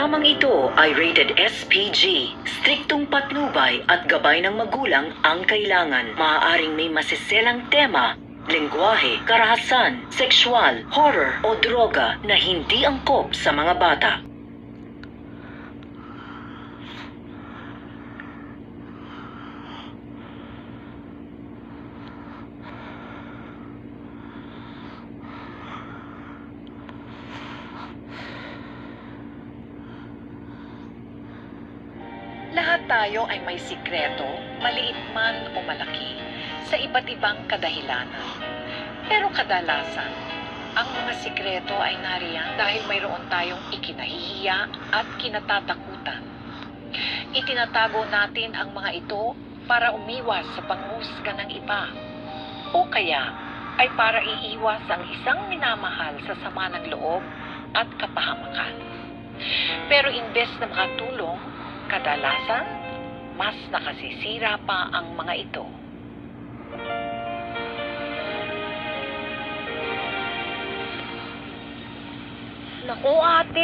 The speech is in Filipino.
Programang ito ay rated SPG. Striktong patnubay at gabay ng magulang ang kailangan. Maaaring may masiselang tema, lengguwahe, karahasan, sexual, horror o droga na hindi angkop sa mga bata. Lahat tayo ay may sikreto, maliit man o malaki, sa iba't ibang kadahilanan. Pero kadalasan, ang mga sikreto ay nariyan dahil mayroon tayong ikinahihiya at kinatatakutan. Itinatago natin ang mga ito para umiwas sa panghusga ng iba. O kaya ay para iiwas ang isang minamahal sa sama ng loob at kapahamakan. Pero imbes na makatulong, kadalasan, mas nakasisira pa ang mga ito. Naku ate,